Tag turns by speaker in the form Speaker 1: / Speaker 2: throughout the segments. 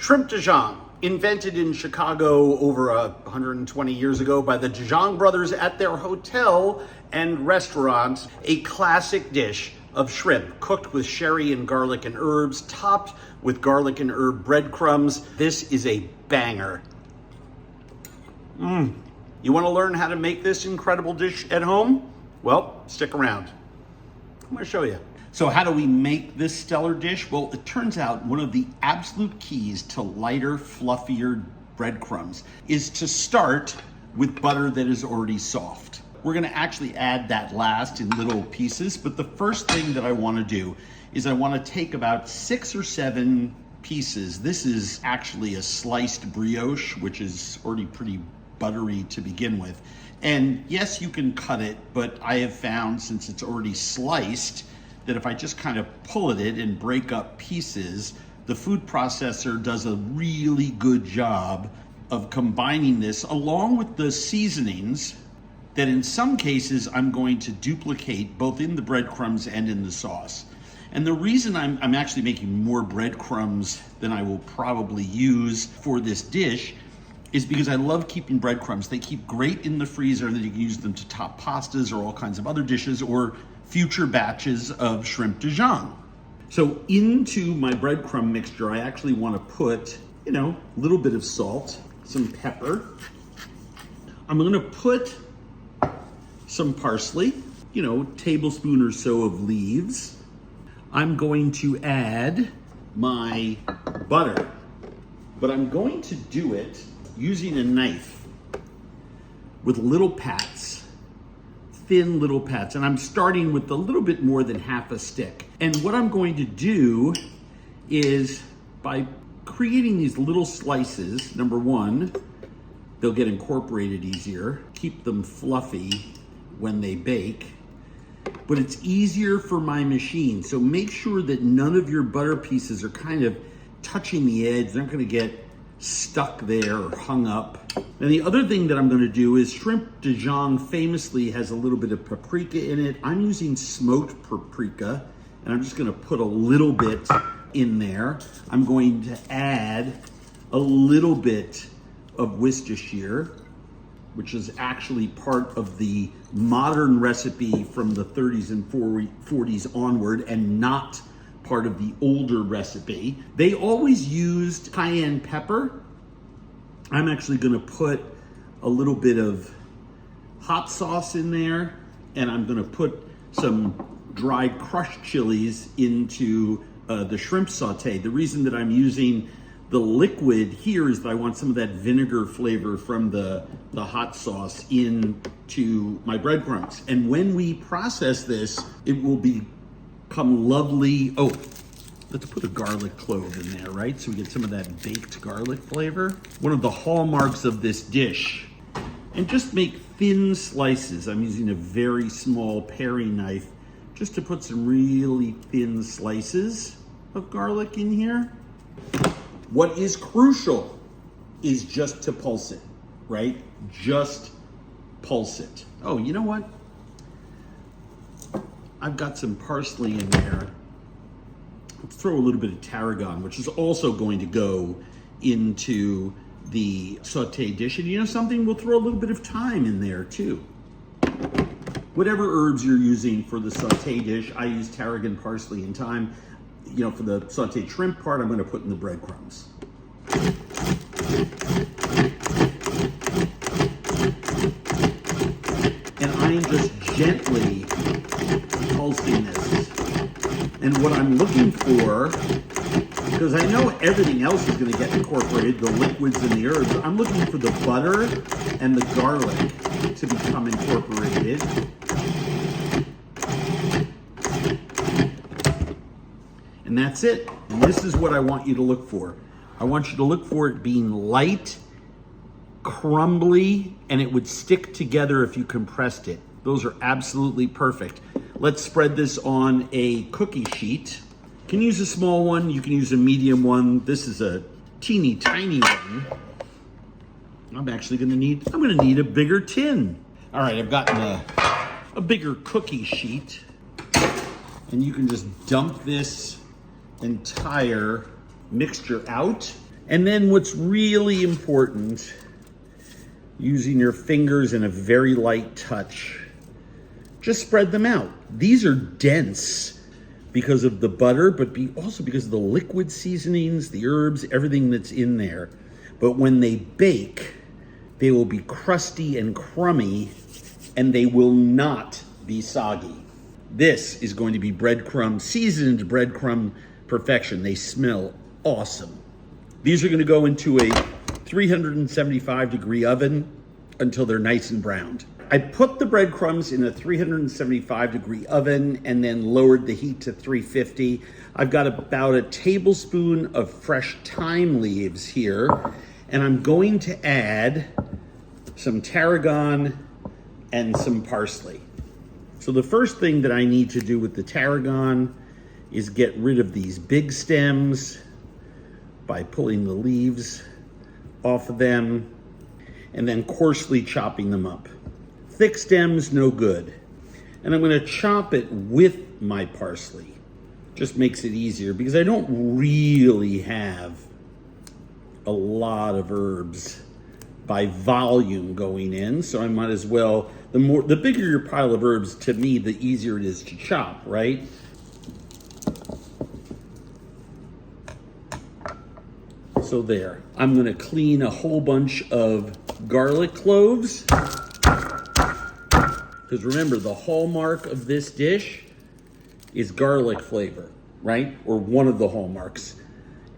Speaker 1: Shrimp DeJong, invented in Chicago over 120 years ago by the DeJong brothers at their hotel and restaurant. A classic dish of shrimp cooked with sherry and garlic and herbs, topped with garlic and herb breadcrumbs. This is a banger. You want to learn how to make this incredible dish at home? Well, stick around. I'm going to show you. So how do we make this stellar dish? Well, it turns out one of the absolute keys to lighter, fluffier breadcrumbs is to start with butter that is already soft. We're gonna actually add that last in little pieces, but the first thing that I wanna do is I wanna take about 6 or 7 pieces. This is actually a sliced brioche, which is already pretty buttery to begin with. And yes, you can cut it, but I have found, since it's already sliced, that if I just kind of pull at it and break up pieces, the food processor does a really good job of combining this along with the seasonings that in some cases I'm going to duplicate both in the breadcrumbs and in the sauce. And the reason I'm actually making more breadcrumbs than I will probably use for this dish is because I love keeping breadcrumbs. They keep great in the freezer, and then you can use them to top pastas or all kinds of other dishes or future batches of shrimp DeJong. So into my breadcrumb mixture, I actually want to put, a little bit of salt, some pepper. I'm going to put some parsley, tablespoon or so of leaves. I'm going to add my butter, but I'm going to do it using a knife with little pats. Thin little pats, and I'm starting with a little bit more than half a stick. And what I'm going to do is, by creating these little slices, number one, they'll get incorporated easier, keep them fluffy when they bake, but it's easier for my machine. So make sure that none of your butter pieces are kind of touching the edge. They're not gonna get stuck there or hung up. And the other thing that I'm going to do is shrimp DeJong famously has a little bit of paprika in it. I'm using smoked paprika, and I'm just going to put a little bit in there. I'm going to add a little bit of Worcestershire, which is actually part of the modern recipe from the 30s and 40s onward, and not part of the older recipe. They always used cayenne pepper. I'm actually gonna put a little bit of hot sauce in there, and I'm gonna put some dried crushed chilies into the shrimp saute. The reason that I'm using the liquid here is that I want some of that vinegar flavor from the hot sauce into my breadcrumbs. And when we process this, it will become lovely. Oh, let's put a garlic clove in there, right? So we get some of that baked garlic flavor. One of the hallmarks of this dish, and just make thin slices. I'm using a very small paring knife just to put some really thin slices of garlic in here. What is crucial is just to pulse it, right? Just pulse it. Oh, you know what? I've got some parsley in there. Let's throw a little bit of tarragon, which is also going to go into the saute dish. And you know something? We'll throw a little bit of thyme in there too. Whatever herbs you're using for the saute dish, I use tarragon, parsley, and thyme. For the sauteed shrimp part, I'm going to put in the breadcrumbs. And I'm just gently pulsing this. And what I'm looking for, because I know everything else is going to get incorporated, the liquids and the herbs, I'm looking for the butter and the garlic to become incorporated. And that's it. And this is what I want you to look for. I want you to look for it being light, crumbly, and it would stick together if you compressed it. Those are absolutely perfect. Let's spread this on a cookie sheet. You can use a small one, you can use a medium one. This is a teeny tiny one. I'm gonna need a bigger tin. All right, I've gotten a bigger cookie sheet, and you can just dump this entire mixture out. And then what's really important, using your fingers and a very light touch, just spread them out. These are dense because of the butter, but also because of the liquid seasonings, the herbs, everything that's in there. But when they bake, they will be crusty and crummy, and they will not be soggy. This is going to be breadcrumb, seasoned breadcrumb perfection. They smell awesome. These are going to go into a 375-degree oven until they're nice and browned. I put the breadcrumbs in a 375-degree oven and then lowered the heat to 350. I've got about a tablespoon of fresh thyme leaves here, and I'm going to add some tarragon and some parsley. So the first thing that I need to do with the tarragon is get rid of these big stems by pulling the leaves off of them and then coarsely chopping them up. Thick stems, no good. And I'm gonna chop it with my parsley. Just makes it easier because I don't really have a lot of herbs by volume going in, so I might as well, the bigger your pile of herbs, to me, the easier it is to chop, right? So there. I'm gonna clean a whole bunch of garlic cloves, because remember, the hallmark of this dish is garlic flavor, right? Or one of the hallmarks.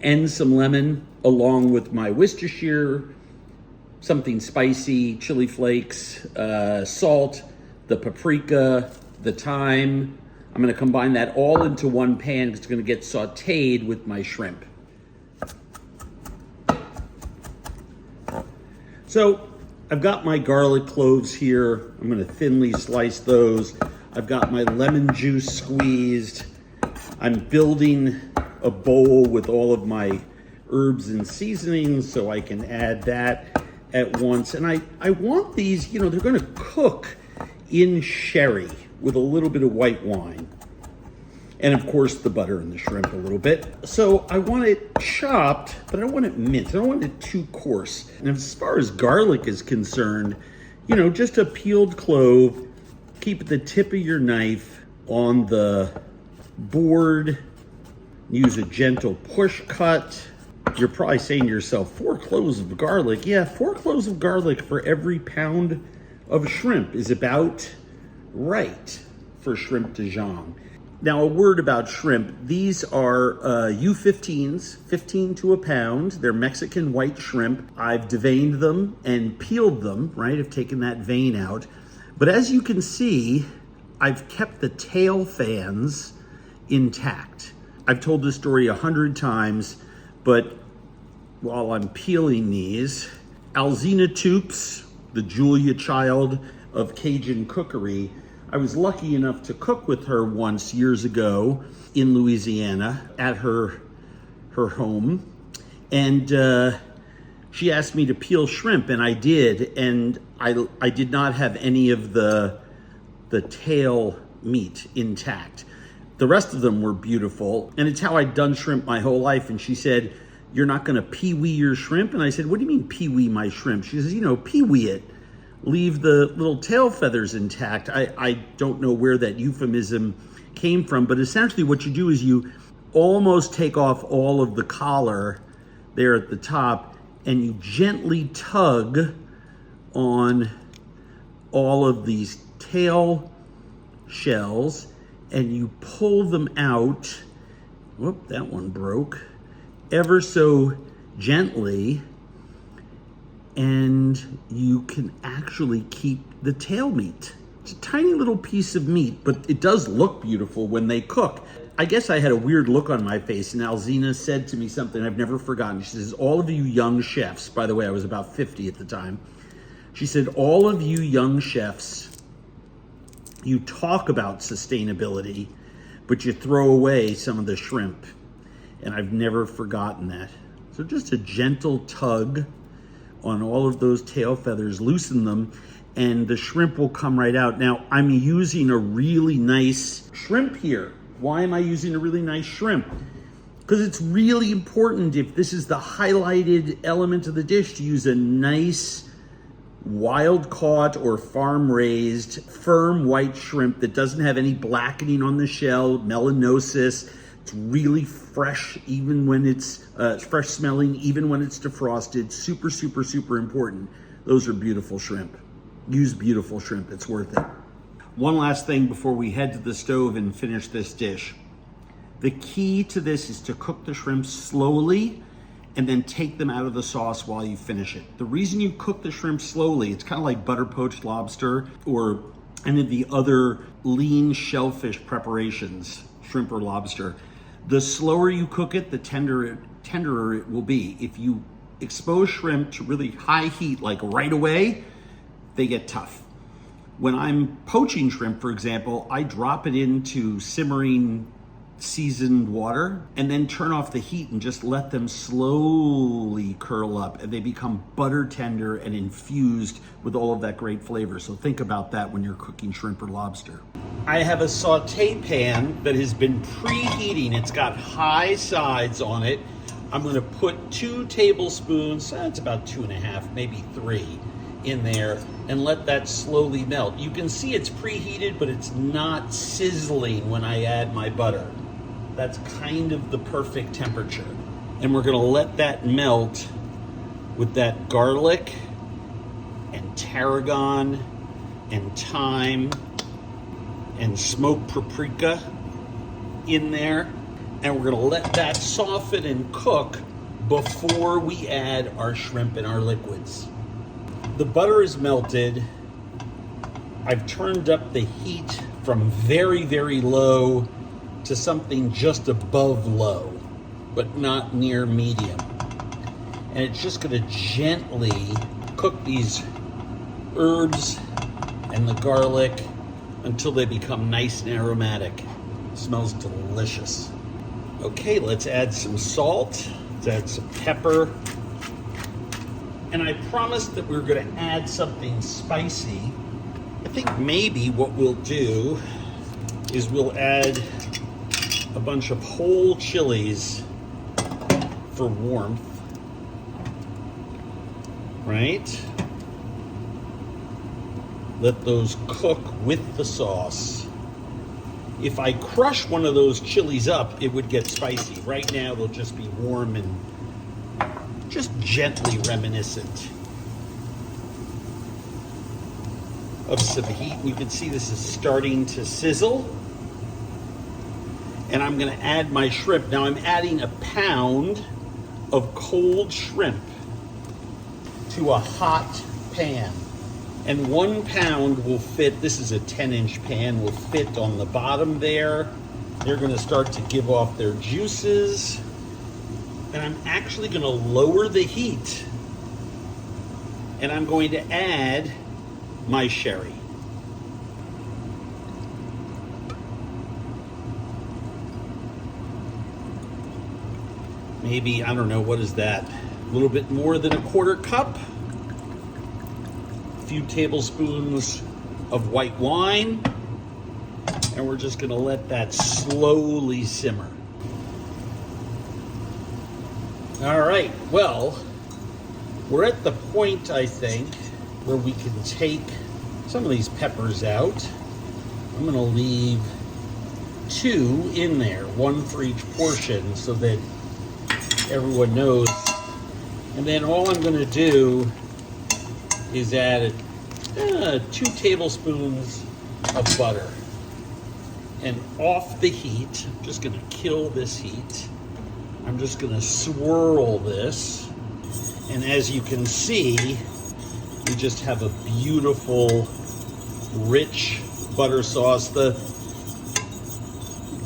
Speaker 1: And some lemon, along with my Worcestershire, something spicy, chili flakes, salt, the paprika, the thyme. I'm gonna combine that all into one pan because it's gonna get sauteed with my shrimp. So I've got my garlic cloves here. I'm gonna thinly slice those. I've got my lemon juice squeezed. I'm building a bowl with all of my herbs and seasonings so I can add that at once. And I want these, they're gonna cook in sherry with a little bit of white wine. And of course the butter and the shrimp a little bit. So I want it chopped, but I don't want it minced. I don't want it too coarse. And as far as garlic is concerned, just a peeled clove, keep the tip of your knife on the board, use a gentle push cut. You're probably saying to yourself, 4 cloves of garlic. Yeah, 4 cloves of garlic for every pound of shrimp is about right for shrimp DeJong. Now, a word about shrimp. These are U15s, 15 to a pound. They're Mexican white shrimp. I've deveined them and peeled them, right? I've taken that vein out. But as you can see, I've kept the tail fans intact. I've told this story 100 times, but while I'm peeling these, Alzina Toops, the Julia child of Cajun cookery, I was lucky enough to cook with her once years ago in Louisiana at her home. And she asked me to peel shrimp, and I did. And I did not have any of the tail meat intact. The rest of them were beautiful. And it's how I'd done shrimp my whole life. And she said, "You're not gonna pee-wee your shrimp?" And I said, "What do you mean pee-wee my shrimp?" She says, "Pee-wee it. Leave the little tail feathers intact." I don't know where that euphemism came from, but essentially what you do is you almost take off all of the collar there at the top, and you gently tug on all of these tail shells, and you pull them out. Whoop, that one broke. Ever so gently, and you can actually keep the tail meat. It's a tiny little piece of meat, but it does look beautiful when they cook. I guess I had a weird look on my face, and Alzina said to me something I've never forgotten. She says, "All of you young chefs," by the way, I was about 50 at the time. She said, "All of you young chefs, you talk about sustainability, but you throw away some of the shrimp." And I've never forgotten that. So just a gentle tug on all of those tail feathers, loosen them, and the shrimp will come right out. Now, I'm using a really nice shrimp here. Why am I using a really nice shrimp? because it's really important, if this is the highlighted element of the dish, to use a nice wild caught or farm raised firm white shrimp that doesn't have any blackening on the shell, melanosis. It's really fresh, even when it's fresh smelling, even when it's defrosted. Super, super, super important. Those are beautiful shrimp. Use beautiful shrimp, it's worth it. One last thing before we head to the stove and finish this dish. The key to this is to cook the shrimp slowly and then take them out of the sauce while you finish it. The reason you cook the shrimp slowly, it's kind of like butter poached lobster or any of the other lean shellfish preparations, shrimp or lobster. The slower you cook it, the tenderer it will be. If you expose shrimp to really high heat, like right away, they get tough. When I'm poaching shrimp, for example, I drop it into simmering seasoned water and then turn off the heat and just let them slowly curl up, and they become butter tender and infused with all of that great flavor. So think about that when you're cooking shrimp or lobster. I have a saute pan that has been preheating. It's got high sides on it. I'm going to put 2 tablespoons, that's about 2.5, maybe 3 in there, and let that slowly melt. You can see it's preheated, but it's not sizzling when I add my butter. That's kind of the perfect temperature. And we're gonna let that melt with that garlic and tarragon and thyme and smoked paprika in there. And we're gonna let that soften and cook before we add our shrimp and our liquids. The butter is melted. I've turned up the heat from very, very low to something just above low, but not near medium. And it's just gonna gently cook these herbs and the garlic until they become nice and aromatic. It smells delicious. Okay, let's add some salt, let's add some pepper. And I promised that we were gonna add something spicy. I think maybe what we'll do is we'll add a bunch of whole chilies for warmth, right? Let those cook with the sauce. If I crush one of those chilies up, it would get spicy. Right now, they'll just be warm and just gently reminiscent of some heat. You can see this is starting to sizzle. And I'm gonna add my shrimp. Now I'm adding a pound of cold shrimp to a hot pan. And 1 pound will fit, this is a 10-inch pan, will fit on the bottom there. They're gonna start to give off their juices. And I'm actually gonna lower the heat. And I'm going to add my sherry. Maybe, I don't know, what is that? A little bit more than a 1/4 cup. A few tablespoons of white wine. And we're just gonna let that slowly simmer. All right, well, we're at the point, I think, where we can take some of these peppers out. I'm gonna leave 2 in there, 1 for each portion, so that everyone knows. And then all I'm gonna do is add 2 tablespoons of butter. And off the heat, I'm just gonna kill this heat. I'm just gonna swirl this. And as you can see, we just have a beautiful, rich butter sauce. The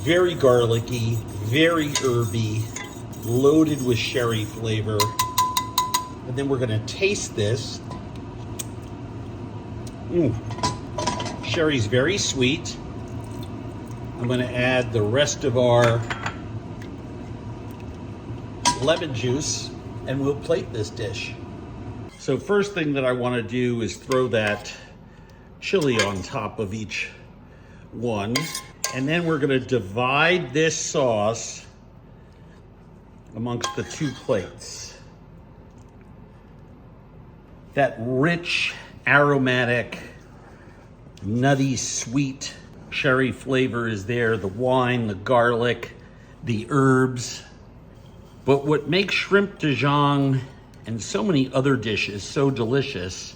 Speaker 1: very garlicky, very herby, loaded with sherry flavor. And then we're gonna taste this. Sherry's very sweet. I'm gonna add the rest of our lemon juice and we'll plate this dish. So first thing that I wanna do is throw that chili on top of each one. And then we're gonna divide this sauce amongst the two plates. That rich, aromatic, nutty, sweet sherry flavor is there. The wine, the garlic, the herbs. But what makes shrimp DeJong and so many other dishes so delicious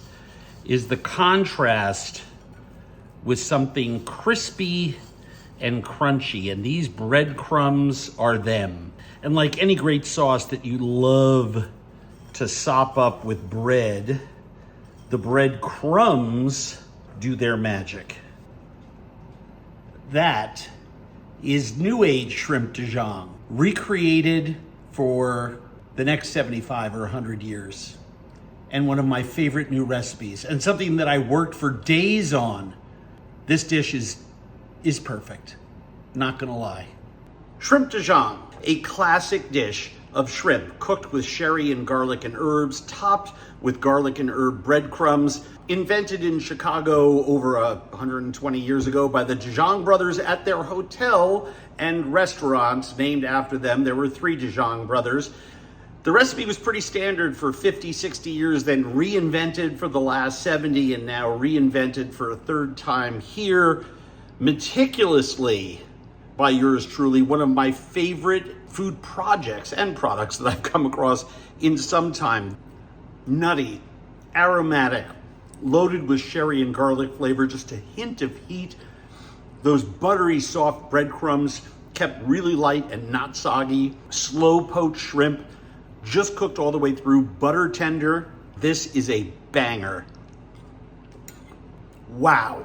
Speaker 1: is the contrast with something crispy and crunchy. And these breadcrumbs are them. And like any great sauce that you love to sop up with bread, the breadcrumbs do their magic. That is New Age Shrimp DeJong, recreated for the next 75 or 100 years. And one of my favorite new recipes, and something that I worked for days on. This dish is perfect, not gonna lie. Shrimp DeJong, a classic dish of shrimp cooked with sherry and garlic and herbs, topped with garlic and herb breadcrumbs, invented in Chicago over 120 years ago by the DeJong brothers at their hotel and restaurant named after them. There were 3 DeJong brothers. The recipe was pretty standard for 50, 60 years, then reinvented for the last 70, and now reinvented for a third time here, meticulously by yours truly. One of my favorite food projects and products that I've come across in some time. Nutty, aromatic, loaded with sherry and garlic flavor, just a hint of heat. Those buttery, soft breadcrumbs kept really light and not soggy. Slow poached shrimp, just cooked all the way through, butter tender. This is a banger. Wow.